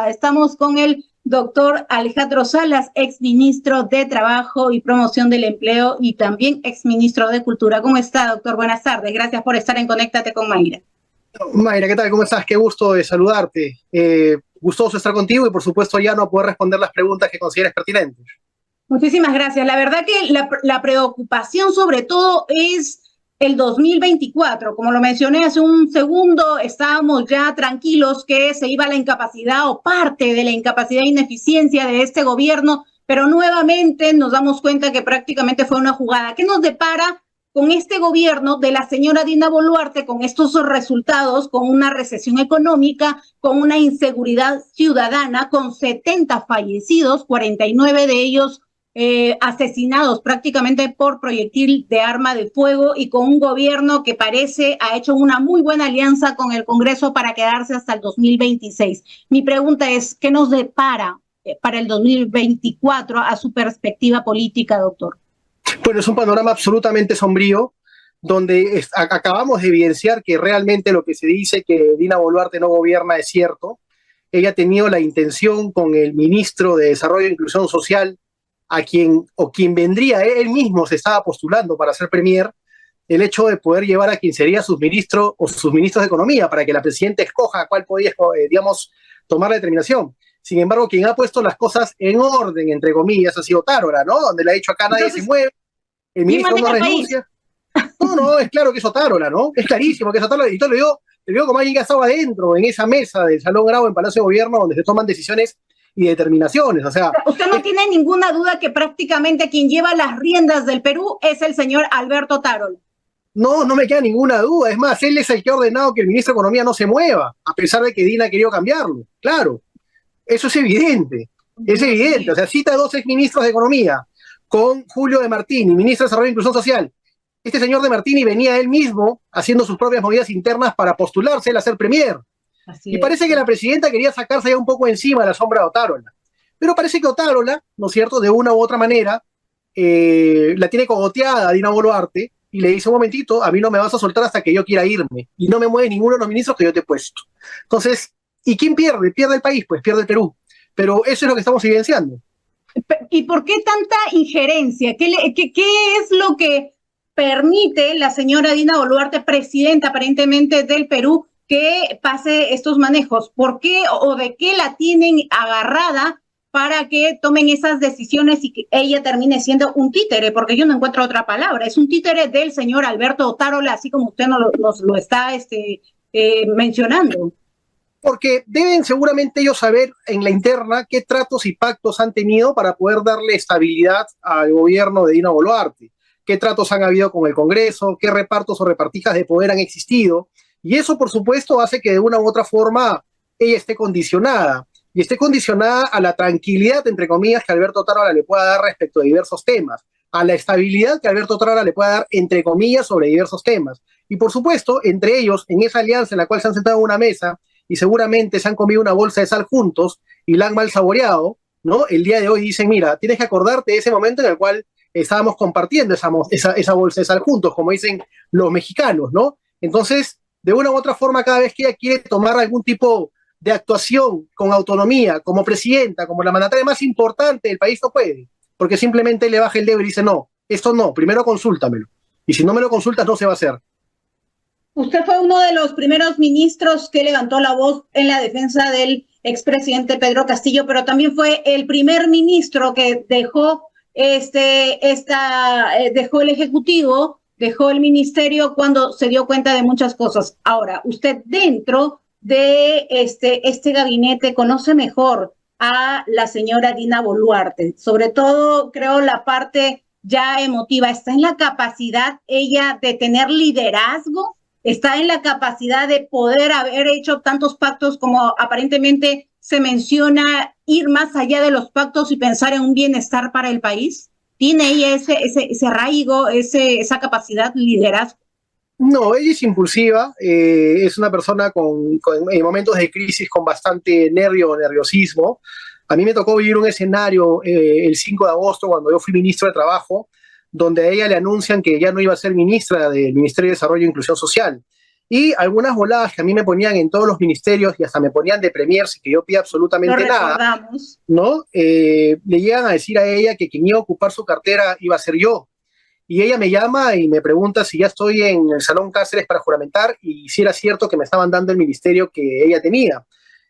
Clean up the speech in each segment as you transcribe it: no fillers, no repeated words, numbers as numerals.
conectada. Estamos con el doctor Alejandro Salas, exministro de Trabajo y Promoción del Empleo y también exministro de Cultura. ¿Cómo está, doctor? Buenas tardes. Gracias por estar en Conéctate con Mayra. Mayra, ¿qué tal? ¿Cómo estás? Qué gusto de saludarte. Gustoso estar contigo y, por supuesto, ya no poder responder las preguntas que consideres pertinentes. Muchísimas gracias. La verdad que la preocupación sobre todo es el 2024. Como lo mencioné hace un segundo, estábamos ya tranquilos que se iba la incapacidad o parte de la incapacidad e ineficiencia de este gobierno, pero nuevamente nos damos cuenta que prácticamente fue una jugada. ¿Qué nos depara con este gobierno de la señora Dina Boluarte, con estos resultados, con una recesión económica, con una inseguridad ciudadana, con 70 fallecidos, 49 de ellos asesinados prácticamente por proyectil de arma de fuego, y con un gobierno que parece ha hecho una muy buena alianza con el Congreso para quedarse hasta el 2026? Mi pregunta es, ¿qué nos depara para el 2024 a su perspectiva política, doctor? Bueno, es un panorama absolutamente sombrío, donde acabamos de evidenciar que realmente lo que se dice que Dina Boluarte no gobierna es cierto. Ella ha tenido la intención con el ministro de Desarrollo e Inclusión Social, quien vendría, él mismo se estaba postulando para ser premier, el hecho de poder llevar a quien sería sus ministros o sus ministros de Economía, para que la presidenta escoja cuál podía, tomar la determinación. Sin embargo, quien ha puesto las cosas en orden, entre comillas, ha sido Tárora, ¿no? Donde le ha dicho acá nadie se mueve, el ministro no renuncia. No, es claro que es Otárola, ¿no? Es clarísimo que es Otárola, y te lo digo como alguien que ha estado adentro en esa mesa del Salón Grau en Palacio de Gobierno, donde se toman decisiones y determinaciones. O sea, usted no tiene ninguna duda que prácticamente quien lleva las riendas del Perú es el señor Alberto Otárola. No me queda ninguna duda. Es más, él es el que ha ordenado que el ministro de Economía no se mueva, a pesar de que Dina ha querido cambiarlo. Claro, eso es evidente. Es evidente. O sea, cita a dos exministros de Economía con Julio de Martini, ministro de Desarrollo e Inclusión Social. Este señor de Martini venía él mismo haciendo sus propias movidas internas para postularse él a ser premier. Y parece que la presidenta quería sacarse ya un poco encima de la sombra de Otárola. Pero parece que Otárola, ¿no es cierto?, de una u otra manera, la tiene cogoteada a Dina Boluarte y le dice: un momentito, a mí no me vas a soltar hasta que yo quiera irme. Y no me mueve ninguno de los ministros que yo te he puesto. Entonces, ¿y quién pierde? Pierde el país, pues pierde el Perú. Pero eso es lo que estamos evidenciando. ¿Y por qué tanta injerencia? ¿Qué es lo que permite la señora Dina Boluarte, presidenta aparentemente del Perú, que pase estos manejos? ¿Por qué o de qué la tienen agarrada para que tomen esas decisiones y que ella termine siendo un títere? Porque yo no encuentro otra palabra. Es un títere del señor Alberto Otárola, así como usted nos lo está mencionando. Porque deben seguramente ellos saber en la interna qué tratos y pactos han tenido para poder darle estabilidad al gobierno de Dina Boluarte, qué tratos han habido con el Congreso, qué repartos o repartijas de poder han existido. Y eso, por supuesto, hace que de una u otra forma ella esté condicionada. Y esté condicionada a la tranquilidad, entre comillas, que Alberto Otárola le pueda dar respecto a diversos temas, a la estabilidad que Alberto Otárola le pueda dar, entre comillas, sobre diversos temas. Y, por supuesto, entre ellos, en esa alianza en la cual se han sentado en una mesa y seguramente se han comido una bolsa de sal juntos y la han mal saboreado, ¿no? El día de hoy dicen: mira, tienes que acordarte de ese momento en el cual estábamos compartiendo esa bolsa de sal juntos, como dicen los mexicanos, ¿no? Entonces, de una u otra forma, cada vez que ella quiere tomar algún tipo de actuación con autonomía, como presidenta, como la mandataria más importante del país, no puede, porque simplemente le baja el dedo y dice: no, esto no, primero consúltamelo, y si no me lo consultas no se va a hacer. Usted fue uno de los primeros ministros que levantó la voz en la defensa del expresidente Pedro Castillo, pero también fue el primer ministro que dejó dejó el Ejecutivo, dejó el ministerio cuando se dio cuenta de muchas cosas. Ahora, usted dentro de este gabinete conoce mejor a la señora Dina Boluarte, sobre todo creo la parte ya emotiva. ¿Está en la capacidad ella de tener liderazgo? ¿Está en la capacidad de poder haber hecho tantos pactos como aparentemente se menciona, ir más allá de los pactos y pensar en un bienestar para el país? ¿Tiene ella ese arraigo, esa capacidad de liderazgo? No, ella es impulsiva, es una persona en momentos de crisis con bastante nerviosismo. A mí me tocó vivir un escenario el 5 de agosto, cuando yo fui ministro de Trabajo, donde a ella le anuncian que ya no iba a ser ministra del Ministerio de Desarrollo e Inclusión Social. y algunas voladas que a mí me ponían en todos los ministerios y hasta me ponían de premier sin que yo pida absolutamente nada, ¿no? Le llegan a decir a ella que quien iba a ocupar su cartera iba a ser yo. Y ella me llama y me pregunta si ya estoy en el Salón Cáceres para juramentar y si era cierto que me estaban dando el ministerio que ella tenía.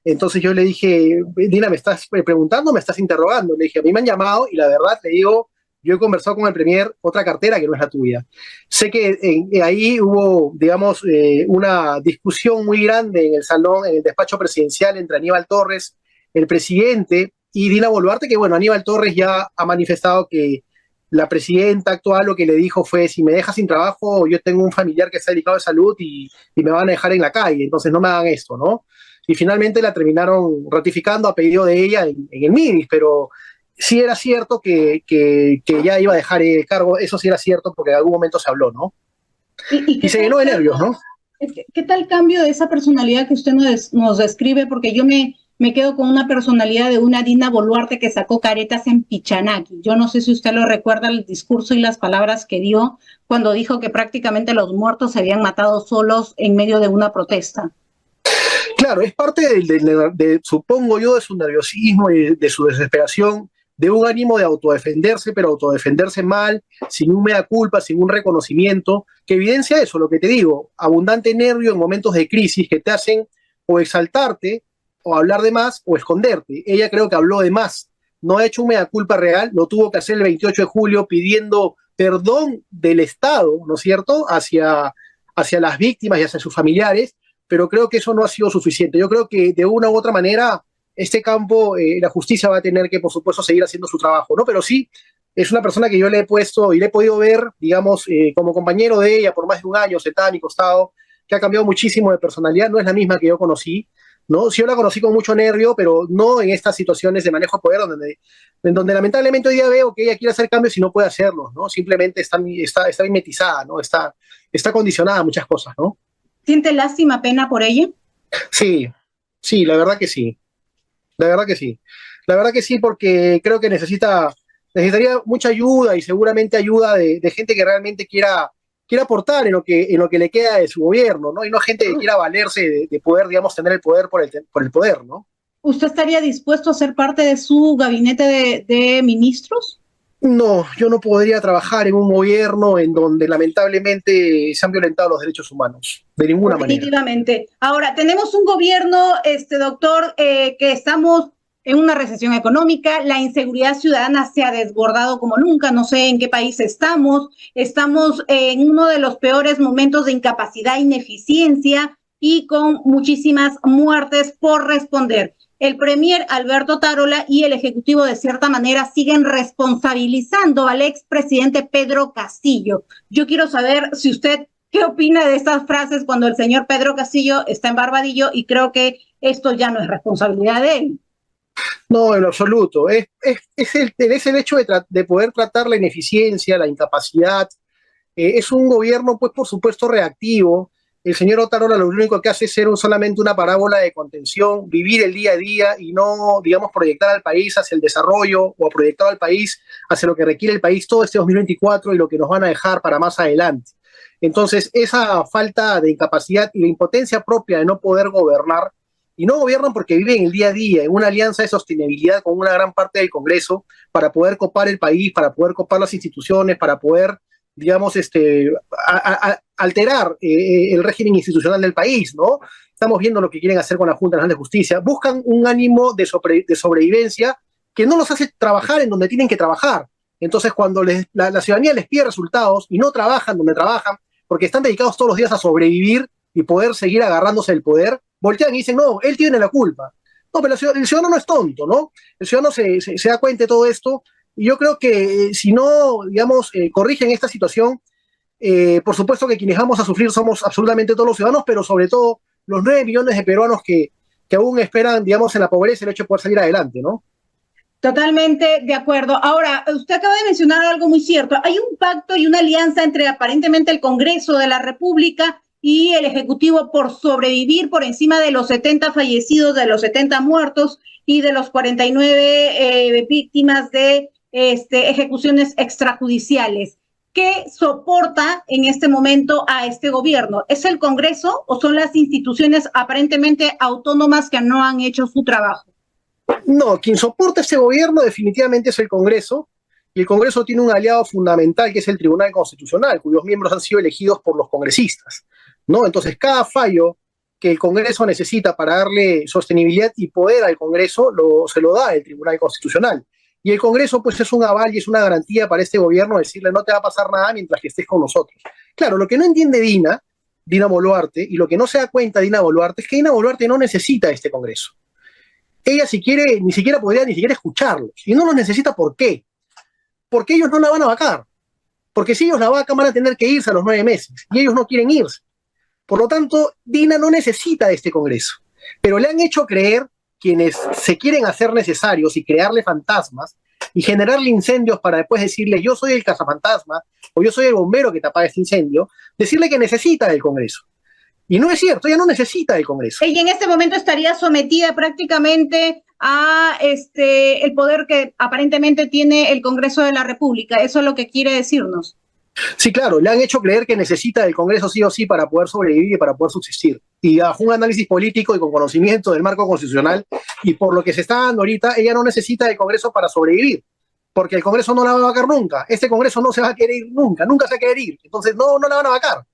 Entonces yo le dije, Dina, ¿me estás preguntando o me estás interrogando? Le dije, a mí me han llamado y la verdad le digo, yo he conversado con el premier otra cartera que no es la tuya. Sé que ahí hubo, digamos, una discusión muy grande en el salón, en el despacho presidencial entre Aníbal Torres, el presidente, y Dina Boluarte, que bueno, Aníbal Torres ya ha manifestado que la presidenta actual lo que le dijo fue, si me dejas sin trabajo, yo tengo un familiar que está delicado de salud y me van a dejar en la calle, entonces no me hagan esto, ¿no? Y finalmente la terminaron ratificando a pedido de ella en el MIDIS, pero sí era cierto que ya iba a dejar el cargo, eso sí era cierto porque en algún momento se habló, ¿no? Y se llenó de nervios, ¿no? ¿Qué tal cambio de esa personalidad que usted nos describe? Porque yo me quedo con una personalidad de una Dina Boluarte que sacó caretas en Pichanaki. Yo no sé si usted lo recuerda, el discurso y las palabras que dio cuando dijo que prácticamente los muertos se habían matado solos en medio de una protesta. Claro, es parte supongo yo, de su nerviosismo y de su desesperación, de un ánimo de autodefenderse, pero autodefenderse mal, sin un mea culpa, sin un reconocimiento, que evidencia eso, lo que te digo, abundante nervio en momentos de crisis que te hacen o exaltarte, o hablar de más, o esconderte. Ella creo que habló de más, no ha hecho un mea culpa real, lo tuvo que hacer el 28 de julio pidiendo perdón del Estado, ¿no es cierto?, hacia las víctimas y hacia sus familiares, pero creo que eso no ha sido suficiente. Yo creo que de una u otra manera este campo, la justicia va a tener que, por supuesto, seguir haciendo su trabajo, ¿no? Pero sí, es una persona que yo le he puesto y le he podido ver, digamos, como compañero de ella por más de un año, sentada a mi costado, que ha cambiado muchísimo de personalidad, no es la misma que yo conocí, ¿no? Sí, yo la conocí con mucho nervio, pero no en estas situaciones de manejo de poder, en donde lamentablemente hoy día veo que ella quiere hacer cambios y no puede hacerlos, ¿no? Simplemente está mimetizada, ¿no? Está condicionada a muchas cosas, ¿no? ¿Siente lástima, pena por ella? Sí, sí, la verdad que sí. La verdad que sí. La verdad que sí, porque creo que necesitaría mucha ayuda y seguramente ayuda de gente que realmente quiera aportar en lo que le queda de su gobierno, ¿no? Y no gente que quiera valerse de poder, digamos, tener el poder por el poder, ¿no? ¿Usted estaría dispuesto a ser parte de su gabinete de ministros? No, yo no podría trabajar en un gobierno en donde lamentablemente se han violentado los derechos humanos, de ninguna manera. Definitivamente. Ahora, tenemos un gobierno, doctor, que estamos en una recesión económica, la inseguridad ciudadana se ha desbordado como nunca, no sé en qué país estamos en uno de los peores momentos de incapacidad, ineficiencia y con muchísimas muertes por responder. El premier Alberto Tarola y el Ejecutivo de cierta manera siguen responsabilizando al expresidente Pedro Castillo. Yo quiero saber si usted, ¿qué opina de estas frases cuando el señor Pedro Castillo está en Barbadillo y creo que esto ya no es responsabilidad de él? No, en absoluto. Es el hecho de poder tratar la ineficiencia, la incapacidad. Es un gobierno, pues, por supuesto, reactivo. El señor Otarola lo único que hace es ser solamente una parábola de contención, vivir el día a día y no, digamos, proyectar al país hacia el desarrollo o proyectar al país hacia lo que requiere el país todo este 2024 y lo que nos van a dejar para más adelante. Entonces, esa falta de incapacidad y la impotencia propia de no poder gobernar, y no gobiernan porque viven el día a día en una alianza de sostenibilidad con una gran parte del Congreso para poder copar el país, para poder copar las instituciones, para poder, digamos, alterar el régimen institucional del país, ¿no? Estamos viendo lo que quieren hacer con la Junta Nacional de Justicia. Buscan un ánimo de sobrevivencia que no los hace trabajar en donde tienen que trabajar. Entonces, cuando la ciudadanía les pide resultados y no trabajan donde trabajan, porque están dedicados todos los días a sobrevivir y poder seguir agarrándose del poder, voltean y dicen, no, él tiene la culpa. No, pero el ciudadano no es tonto, ¿no? El ciudadano se da cuenta de todo esto. Y yo creo que si no, digamos, corrigen esta situación, por supuesto que quienes vamos a sufrir somos absolutamente todos los ciudadanos, pero sobre todo los 9 millones de peruanos que aún esperan, digamos, en la pobreza el hecho de poder salir adelante, ¿no? Totalmente de acuerdo. Ahora, usted acaba de mencionar algo muy cierto. Hay un pacto y una alianza entre aparentemente el Congreso de la República y el Ejecutivo por sobrevivir por encima de los 70 fallecidos, de los 70 muertos y de los 49 víctimas de ejecuciones extrajudiciales. ¿qué soporta en este momento a este gobierno? ¿Es el Congreso o son las instituciones aparentemente autónomas que no han hecho su trabajo? No, quien soporta este gobierno definitivamente es el Congreso, y el Congreso tiene un aliado fundamental que es el Tribunal Constitucional, cuyos miembros han sido elegidos por los congresistas, ¿no? Entonces, cada fallo que el Congreso necesita para darle sostenibilidad y poder al Congreso se lo da el Tribunal Constitucional. Y el Congreso, pues, es un aval y es una garantía para este gobierno decirle no te va a pasar nada mientras que estés con nosotros. Claro, lo que no entiende Dina Boluarte, y lo que no se da cuenta Dina Boluarte, es que Dina Boluarte no necesita este Congreso. Ella, si quiere, ni siquiera podría ni siquiera escucharlos. Y no los necesita, ¿por qué? Porque ellos no la van a vacar. Porque si ellos la vacan, van a tener que irse a los 9 meses. Y ellos no quieren irse. Por lo tanto, Dina no necesita de este Congreso. Pero le han hecho creer quienes se quieren hacer necesarios y crearle fantasmas y generarle incendios para después decirle yo soy el cazafantasma o yo soy el bombero que te apaga este incendio, decirle que necesita del Congreso. Y no es cierto, ella no necesita del Congreso. Ella en este momento estaría sometida prácticamente a el poder que aparentemente tiene el Congreso de la República. Eso es lo que quiere decirnos. Sí, claro, le han hecho creer que necesita del Congreso sí o sí para poder sobrevivir y para poder subsistir. Y bajo un análisis político y con conocimiento del marco constitucional y por lo que se está dando ahorita, ella no necesita del Congreso para sobrevivir, porque el Congreso no la va a vacar nunca. Este Congreso no se va a querer ir nunca, nunca se va a querer ir. Entonces no la van a vacar.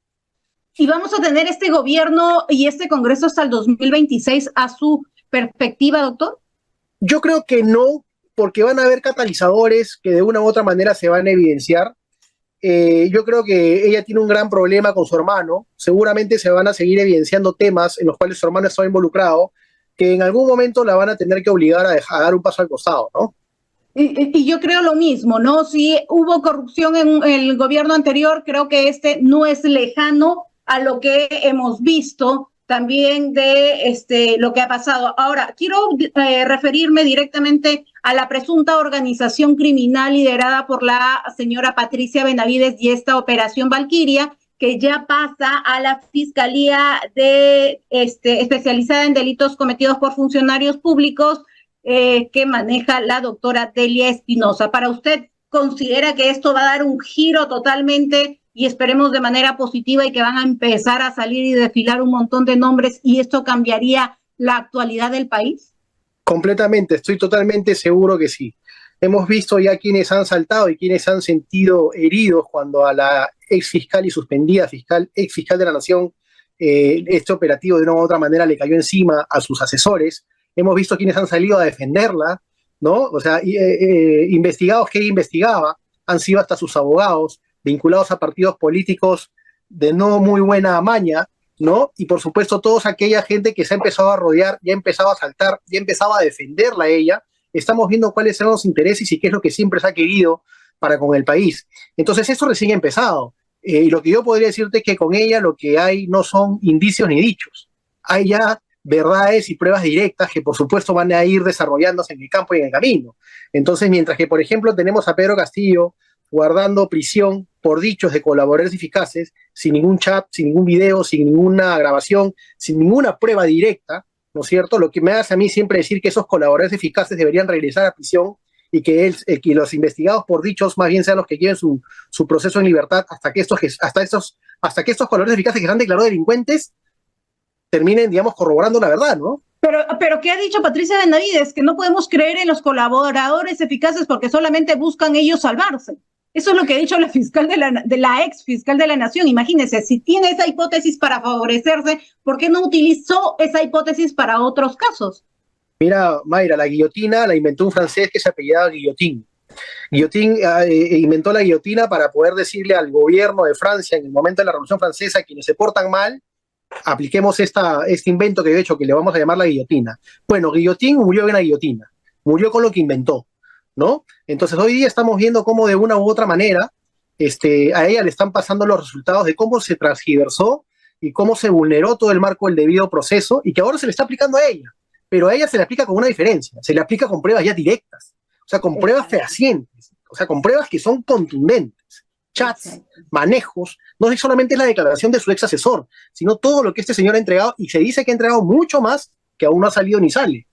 ¿Y vamos a tener este gobierno y este Congreso hasta el 2026 a su perspectiva, doctor? Yo creo que no, porque van a haber catalizadores que de una u otra manera se van a evidenciar. Yo creo que ella tiene un gran problema con su hermano. Seguramente se van a seguir evidenciando temas en los cuales su hermano está involucrado, que en algún momento la van a tener que obligar a dar un paso al costado, ¿no? Y yo creo lo mismo, ¿no? Si hubo corrupción en el gobierno anterior, creo que este no es lejano a lo que hemos visto también de lo que ha pasado. Ahora, quiero referirme directamente a la presunta organización criminal liderada por la señora Patricia Benavides y esta Operación Valquiria, que ya pasa a la Fiscalía especializada en delitos cometidos por funcionarios públicos que maneja la doctora Delia Espinosa. ¿Para usted considera que esto va a dar un giro totalmente y esperemos de manera positiva y que van a empezar a salir y desfilar un montón de nombres y esto cambiaría la actualidad del país? Completamente, estoy totalmente seguro que sí. Hemos visto ya quienes han saltado y quienes han sentido heridos cuando a la ex fiscal y suspendida ex fiscal de la Nación este operativo de una u otra manera le cayó encima a sus asesores. Hemos visto quienes han salido a defenderla, ¿no? O sea, investigados que ella investigaba han sido hasta sus abogados, vinculados a partidos políticos de no muy buena maña, ¿no? Y por supuesto toda aquella gente que se ha empezado a rodear, ya ha empezado a saltar, ya empezaba a defenderla a ella. Estamos viendo cuáles son los intereses y qué es lo que siempre se ha querido para con el país. Entonces esto recién ha empezado. Y lo que yo podría decirte es que con ella lo que hay no son indicios ni dichos. Hay ya verdades y pruebas directas que por supuesto van a ir desarrollándose en el campo y en el camino. Entonces, mientras que, por ejemplo, tenemos a Pedro Castillo guardando prisión por dichos de colaboradores eficaces, sin ningún chat, sin ningún video, sin ninguna grabación, sin ninguna prueba directa, ¿no es cierto? Lo que me hace a mí siempre decir que esos colaboradores eficaces deberían regresar a prisión y que los investigados por dichos más bien sean los que lleven su proceso en libertad hasta que estos colaboradores eficaces que se han declarado delincuentes terminen, digamos, corroborando la verdad, ¿no? Pero ¿qué ha dicho Patricia Benavides? Que no podemos creer en los colaboradores eficaces porque solamente buscan ellos salvarse. Eso es lo que ha dicho la fiscal de la ex fiscal de la Nación. Imagínense, si tiene esa hipótesis para favorecerse, ¿por qué no utilizó esa hipótesis para otros casos? Mira, Mayra, la guillotina la inventó un francés que se apellidaba Guillotin. Guillotin inventó la guillotina para poder decirle al gobierno de Francia en el momento de la Revolución Francesa, quienes se portan mal, apliquemos este invento que he hecho, que le vamos a llamar la guillotina. Bueno, Guillotin murió en la guillotina, murió con lo que inventó, ¿no? Entonces hoy día estamos viendo cómo de una u otra manera a ella le están pasando los resultados de cómo se transgiversó y cómo se vulneró todo el marco del debido proceso y que ahora se le está aplicando a ella, pero a ella se le aplica con una diferencia, se le aplica con pruebas ya directas, o sea, con pruebas fehacientes, o sea, con pruebas que son contundentes, chats, manejos, no es solamente la declaración de su ex asesor, sino todo lo que este señor ha entregado y se dice que ha entregado mucho más que aún no ha salido ni sale.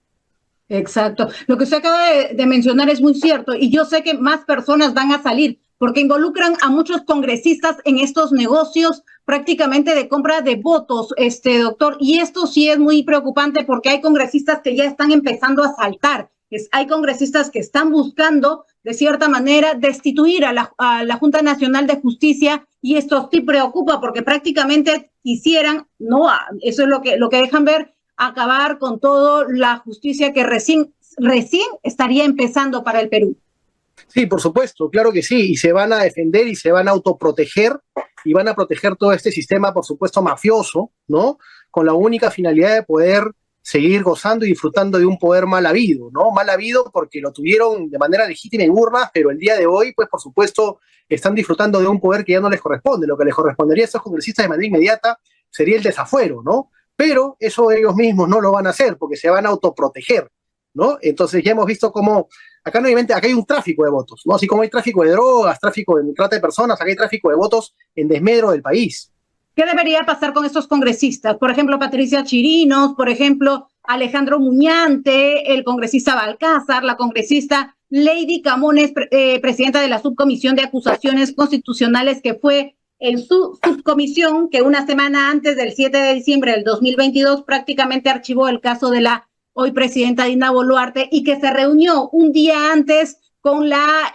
Exacto. Lo que usted acaba de mencionar es muy cierto y yo sé que más personas van a salir, porque involucran a muchos congresistas en estos negocios prácticamente de compra de votos, doctor, y esto sí es muy preocupante porque hay congresistas que ya están empezando a saltar. Hay congresistas que están buscando, de cierta manera, destituir a la Junta Nacional de Justicia, y esto sí preocupa porque prácticamente quisieran, no, eso es lo que dejan ver, acabar con toda la justicia que recién estaría empezando para el Perú. Sí, por supuesto, claro que sí, y se van a defender y se van a autoproteger y van a proteger todo este sistema, por supuesto, mafioso, ¿no? Con la única finalidad de poder seguir gozando y disfrutando de un poder mal habido, ¿no? Mal habido porque lo tuvieron de manera legítima en urnas, pero el día de hoy, pues por supuesto, están disfrutando de un poder que ya no les corresponde. Lo que les correspondería a estos congresistas de manera inmediata sería el desafuero, ¿no? Pero eso ellos mismos no lo van a hacer porque se van a autoproteger, ¿no? Entonces ya hemos visto cómo acá no acá hay un tráfico de votos, ¿no? Así como hay tráfico de drogas, tráfico de trata de personas, acá hay tráfico de votos en desmedro del país. ¿Qué debería pasar con estos congresistas? Por ejemplo, Patricia Chirinos, por ejemplo, Alejandro Muñante, el congresista Balcázar, la congresista Lady Camones, presidenta de la Subcomisión de Acusaciones Constitucionales, que fue en su subcomisión que una semana antes del 7 de diciembre del 2022 prácticamente archivó el caso de la hoy presidenta Dina Boluarte, y que se reunió un día antes con la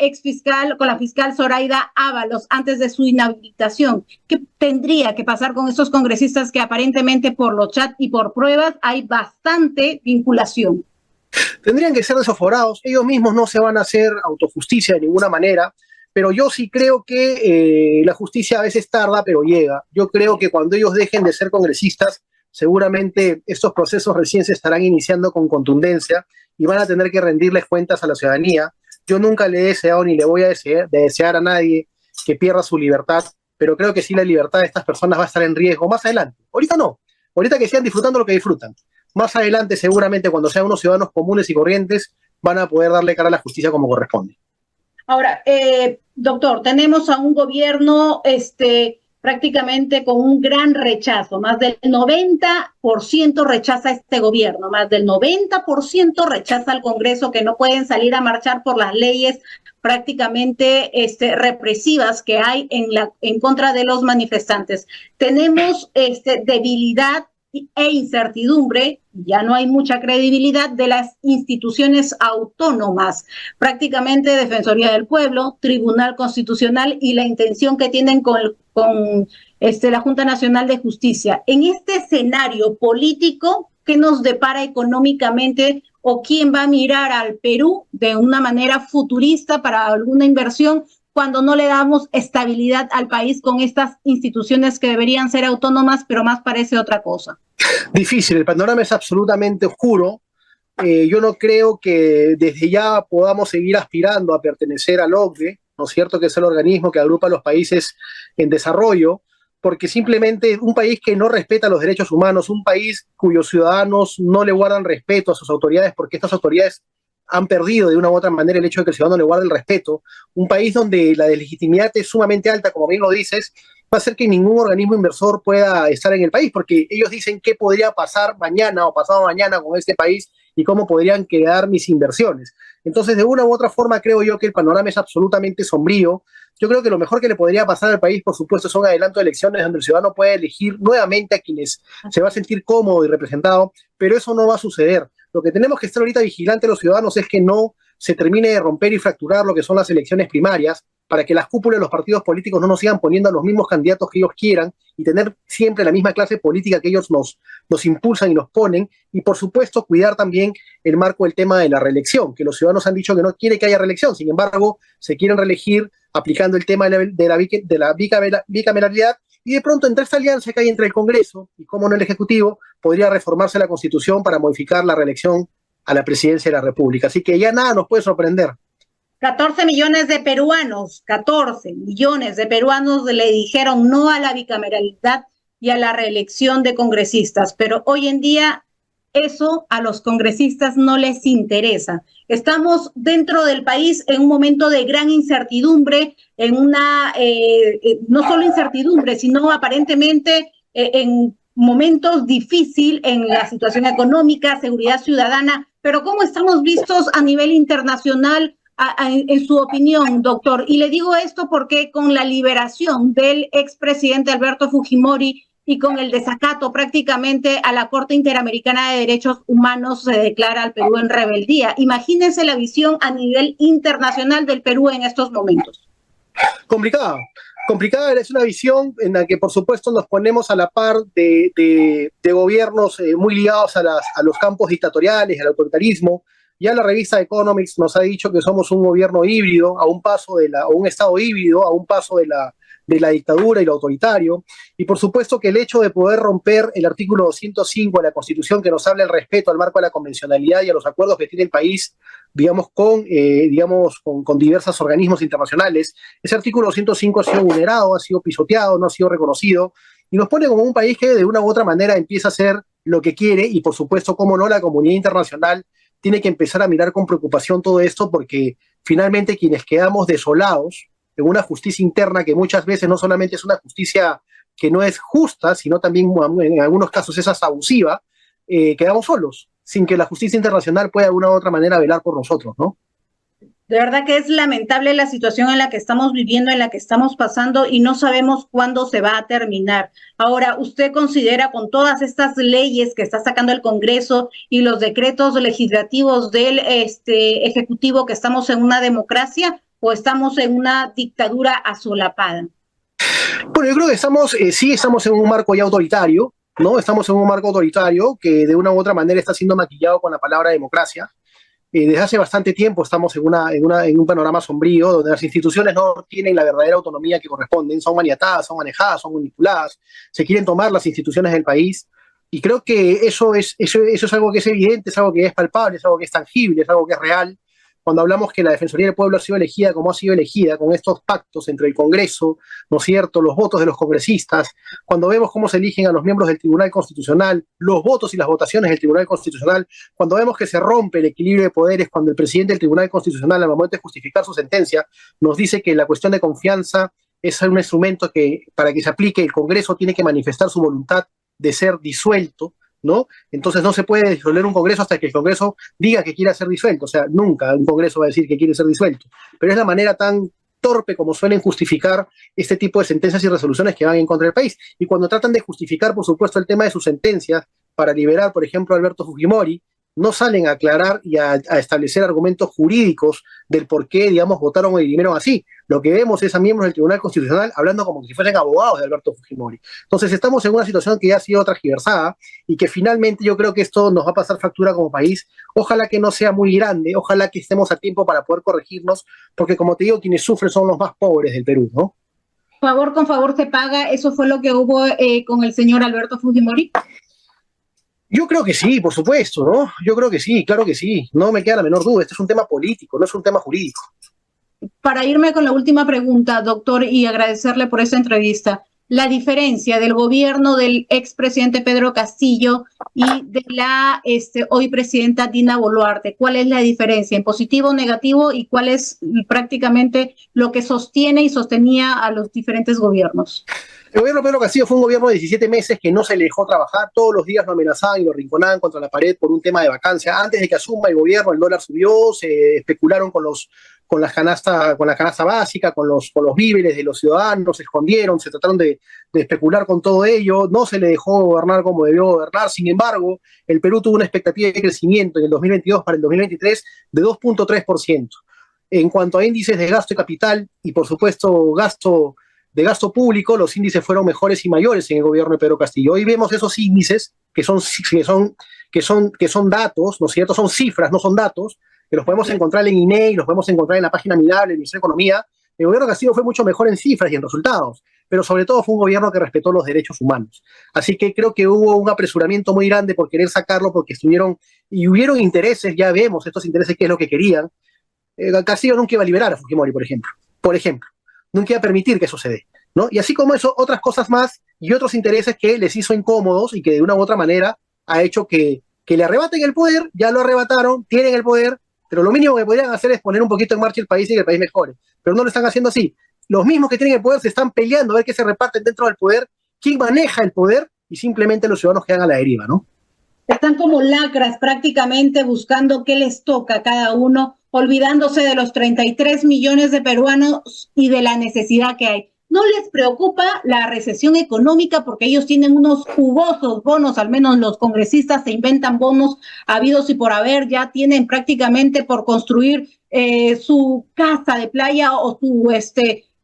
fiscal Zoraida Ábalos, antes de su inhabilitación. ¿Qué tendría que pasar con estos congresistas que aparentemente por los chats y por pruebas hay bastante vinculación? Tendrían que ser desaforados, ellos mismos no se van a hacer autojusticia de ninguna manera, pero yo sí creo que la justicia a veces tarda, pero llega. Yo creo que cuando ellos dejen de ser congresistas, seguramente estos procesos recién se estarán iniciando con contundencia y van a tener que rendirles cuentas a la ciudadanía. Yo nunca le he deseado ni le voy a desear a nadie que pierda su libertad, pero creo que sí la libertad de estas personas va a estar en riesgo más adelante. Ahorita no, ahorita que sigan disfrutando lo que disfrutan. Más adelante, seguramente, cuando sean unos ciudadanos comunes y corrientes, van a poder darle cara a la justicia como corresponde. Ahora, doctor, tenemos a un gobierno prácticamente con un gran rechazo, más del 90% rechaza este gobierno, más del 90% rechaza al Congreso, que no pueden salir a marchar por las leyes prácticamente represivas que hay en contra de los manifestantes. Tenemos debilidad e incertidumbre, ya no hay mucha credibilidad de las instituciones autónomas, prácticamente Defensoría del Pueblo, Tribunal Constitucional y la intención que tienen con la Junta Nacional de Justicia. En este escenario político, ¿qué nos depara económicamente o quién va a mirar al Perú de una manera futurista para alguna inversión cuando no le damos estabilidad al país con estas instituciones que deberían ser autónomas, pero más parece otra cosa? Difícil, el panorama es absolutamente oscuro. Yo no creo que desde ya podamos seguir aspirando a pertenecer al OCDE, ¿no es cierto?, que es el organismo que agrupa a los países en desarrollo, porque simplemente un país que no respeta los derechos humanos, un país cuyos ciudadanos no le guardan respeto a sus autoridades, porque estas autoridades han perdido de una u otra manera el hecho de que el ciudadano le guarde el respeto, un país donde la deslegitimidad es sumamente alta, como bien lo dices, va a hacer que ningún organismo inversor pueda estar en el país, porque ellos dicen qué podría pasar mañana o pasado mañana con este país y cómo podrían quedar mis inversiones. Entonces, de una u otra forma, creo yo que el panorama es absolutamente sombrío. Yo creo que lo mejor que le podría pasar al país, por supuesto, son adelanto de elecciones donde el ciudadano puede elegir nuevamente a quienes se va a sentir cómodo y representado, pero eso no va a suceder. Lo que tenemos que estar ahorita vigilantes los ciudadanos es que no se termine de romper y fracturar lo que son las elecciones primarias, para que las cúpulas de los partidos políticos no nos sigan poniendo a los mismos candidatos que ellos quieran y tener siempre la misma clase política que ellos nos impulsan y nos ponen. Y por supuesto, cuidar también el marco del tema de la reelección, que los ciudadanos han dicho que no quiere que haya reelección, sin embargo, se quieren reelegir aplicando el tema de la bicameralidad, y de pronto entre esta alianza que hay entre el Congreso y como no el Ejecutivo, podría reformarse la Constitución para modificar la reelección a la presidencia de la República. Así que ya nada nos puede sorprender. 14 millones de peruanos le dijeron no a la bicameralidad y a la reelección de congresistas, pero hoy en día eso a los congresistas no les interesa. Estamos dentro del país en un momento de gran incertidumbre, en una, no solo incertidumbre, sino aparentemente en momentos difíciles en la situación económica, seguridad ciudadana, pero ¿cómo estamos vistos a nivel internacional en su opinión, doctor. Y le digo esto porque con la liberación del expresidente Alberto Fujimori y con el desacato prácticamente a la Corte Interamericana de Derechos Humanos, se declara al Perú en rebeldía. Imagínense la visión a nivel internacional del Perú en estos momentos. Complicada. Complicada es una visión en la que, por supuesto, nos ponemos a la par de gobiernos muy ligados a los campos dictatoriales, al autoritarismo. Ya la revista Economics nos ha dicho que somos un gobierno híbrido, a un paso o un Estado híbrido, a un paso de la dictadura y lo autoritario. Y por supuesto que el hecho de poder romper el artículo 205 de la Constitución, que nos habla del respeto al marco de la convencionalidad y a los acuerdos que tiene el país, digamos, con diversos organismos internacionales, ese artículo 205 ha sido vulnerado, ha sido pisoteado, no ha sido reconocido, y nos pone como un país que de una u otra manera empieza a hacer lo que quiere, y por supuesto, cómo no, la comunidad internacional tiene que empezar a mirar con preocupación todo esto, porque finalmente quienes quedamos desolados en una justicia interna que muchas veces no solamente es una justicia que no es justa, sino también en algunos casos es hasta abusiva, quedamos solos, sin que la justicia internacional pueda de una u otra manera velar por nosotros, ¿no? De verdad que es lamentable la situación en la que estamos viviendo, en la que estamos pasando, y no sabemos cuándo se va a terminar. Ahora, ¿usted considera, con todas estas leyes que está sacando el Congreso y los decretos legislativos del Ejecutivo, que estamos en una democracia o estamos en una dictadura asolapada? Bueno, yo creo que sí estamos en un marco ya autoritario, ¿no? Estamos en un marco autoritario que de una u otra manera está siendo maquillado con la palabra democracia. Desde hace bastante tiempo estamos en un panorama sombrío donde las instituciones no tienen la verdadera autonomía que corresponden, son maniatadas, son manejadas, son manipuladas, se quieren tomar las instituciones del país, y creo que eso es algo que es evidente, es algo que es palpable, es algo que es tangible, es algo que es real. Cuando hablamos que la Defensoría del Pueblo ha sido elegida como ha sido elegida, con estos pactos entre el Congreso, ¿no es cierto?, los votos de los congresistas, cuando vemos cómo se eligen a los miembros del Tribunal Constitucional, los votos y las votaciones del Tribunal Constitucional, cuando vemos que se rompe el equilibrio de poderes, cuando el presidente del Tribunal Constitucional, al momento de justificar su sentencia, nos dice que la cuestión de confianza es un instrumento que, para que se aplique, el Congreso tiene que manifestar su voluntad de ser disuelto, ¿no? Entonces no se puede disolver un Congreso hasta que el Congreso diga que quiere ser disuelto. O sea, nunca un Congreso va a decir que quiere ser disuelto. Pero es la manera tan torpe como suelen justificar este tipo de sentencias y resoluciones que van en contra del país. Y cuando tratan de justificar, por supuesto, el tema de sus sentencias para liberar, por ejemplo, a Alberto Fujimori, no salen a aclarar y a establecer argumentos jurídicos del por qué, digamos, votaron o dirimieron así. Lo que vemos es a miembros del Tribunal Constitucional hablando como si fuesen abogados de Alberto Fujimori. Entonces estamos en una situación que ya ha sido transgiversada y que finalmente yo creo que esto nos va a pasar factura como país. Ojalá que no sea muy grande, ojalá que estemos a tiempo para poder corregirnos, porque como te digo, quienes sufren son los más pobres del Perú, ¿no? Favor con favor se paga, ¿eso fue lo que hubo con el señor Alberto Fujimori? Yo creo que sí, por supuesto, ¿no? Yo creo que sí, claro que sí. No me queda la menor duda. Este es un tema político, no es un tema jurídico. Para irme con la última pregunta, doctor, y agradecerle por esta entrevista, la diferencia del gobierno del expresidente Pedro Castillo y de la hoy presidenta Dina Boluarte, ¿cuál es la diferencia en positivo o negativo y cuál es prácticamente lo que sostiene y sostenía a los diferentes gobiernos? El gobierno de Pedro Castillo fue un gobierno de 17 meses que no se le dejó trabajar, todos los días lo amenazaban y lo rinconaban contra la pared por un tema de vacancia. Antes de que asuma el gobierno, el dólar subió, se especularon con la canasta básica, con los víveres de los ciudadanos, se escondieron, se trataron de especular con todo ello, no se le dejó gobernar como debió gobernar. Sin embargo, el Perú tuvo una expectativa de crecimiento en el 2022 para el 2023 de 2.3%. En cuanto a índices de gasto y capital y, por supuesto, de gasto público, los índices fueron mejores y mayores en el gobierno de Pedro Castillo. Hoy vemos esos índices que son datos, ¿no es cierto? Son cifras, no son datos, que los podemos encontrar en INEI, los podemos encontrar en la página amigable del Ministerio de Economía. El gobierno de Castillo fue mucho mejor en cifras y en resultados, pero sobre todo fue un gobierno que respetó los derechos humanos. Así que creo que hubo un apresuramiento muy grande por querer sacarlo, porque hubieron intereses, ya vemos estos intereses, qué es lo que querían. Castillo nunca iba a liberar a Fujimori, por ejemplo. Nunca iba a permitir que eso se dé, ¿no? Y así como eso, otras cosas más y otros intereses que les hizo incómodos y que de una u otra manera ha hecho que le arrebaten el poder. Ya lo arrebataron, tienen el poder, pero lo mínimo que podrían hacer es poner un poquito en marcha el país y que el país mejore. Pero no lo están haciendo así. Los mismos que tienen el poder se están peleando a ver qué se reparten dentro del poder, quién maneja el poder, y simplemente los ciudadanos quedan a la deriva, ¿no? Están como lacras prácticamente buscando qué les toca a cada uno, olvidándose de los 33 millones de peruanos y de la necesidad que hay. ¿No les preocupa la recesión económica? Porque ellos tienen unos jugosos bonos, al menos los congresistas se inventan bonos habidos y por haber, ya tienen prácticamente por construir su casa de playa o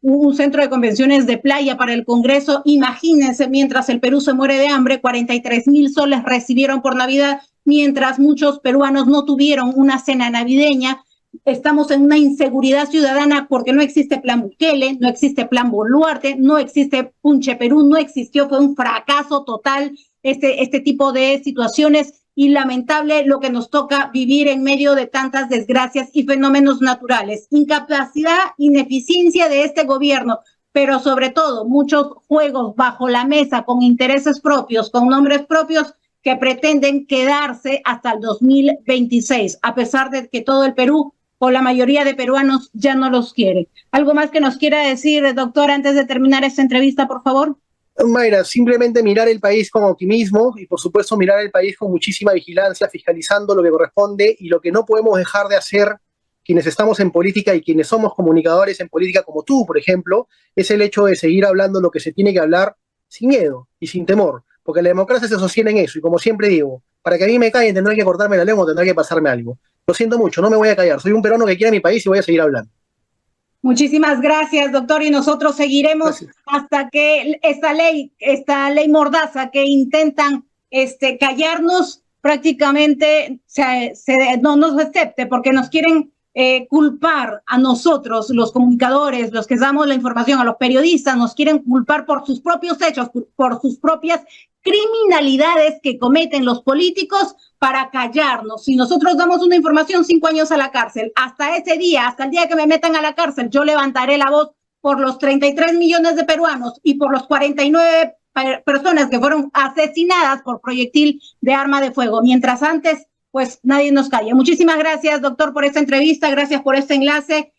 un centro de convenciones de playa para el Congreso. Imagínense, mientras el Perú se muere de hambre, 43,000 soles recibieron por Navidad, mientras muchos peruanos no tuvieron una cena navideña. Estamos en una inseguridad ciudadana porque no existe plan Bukele, no existe plan Boluarte, no existe Punche Perú, no existió, fue un fracaso total este tipo de situaciones y lamentable lo que nos toca vivir en medio de tantas desgracias y fenómenos naturales. Incapacidad, ineficiencia de este gobierno, pero sobre todo muchos juegos bajo la mesa con intereses propios, con nombres propios que pretenden quedarse hasta el 2026, a pesar de que todo el Perú o la mayoría de peruanos ya no los quiere. ¿Algo más que nos quiera decir, doctor, antes de terminar esta entrevista, por favor? Mayra, simplemente mirar el país con optimismo y por supuesto mirar el país con muchísima vigilancia, fiscalizando lo que corresponde y lo que no podemos dejar de hacer quienes estamos en política y quienes somos comunicadores en política como tú, por ejemplo, es el hecho de seguir hablando lo que se tiene que hablar sin miedo y sin temor, porque la democracia se sostiene en eso y como siempre digo, para que a mí me callen tendrá que cortarme la lengua o tendrá que pasarme algo. Lo siento mucho, no me voy a callar, soy un peruano que quiere mi país y voy a seguir hablando. Muchísimas gracias, doctor, y nosotros seguiremos hasta que esta ley mordaza que intentan callarnos prácticamente no nos acepte, porque nos quieren culpar a nosotros, los comunicadores, los que damos la información, a los periodistas, nos quieren culpar por sus propios hechos, por sus propias criminalidades que cometen los políticos para callarnos. Si nosotros damos una información, 5 años a la cárcel. Hasta ese día, hasta el día que me metan a la cárcel, yo levantaré la voz por los 33 millones de peruanos y por los 49 personas que fueron asesinadas por proyectil de arma de fuego. Mientras antes, pues nadie nos calla. Muchísimas gracias, doctor, por esta entrevista. Gracias por este enlace.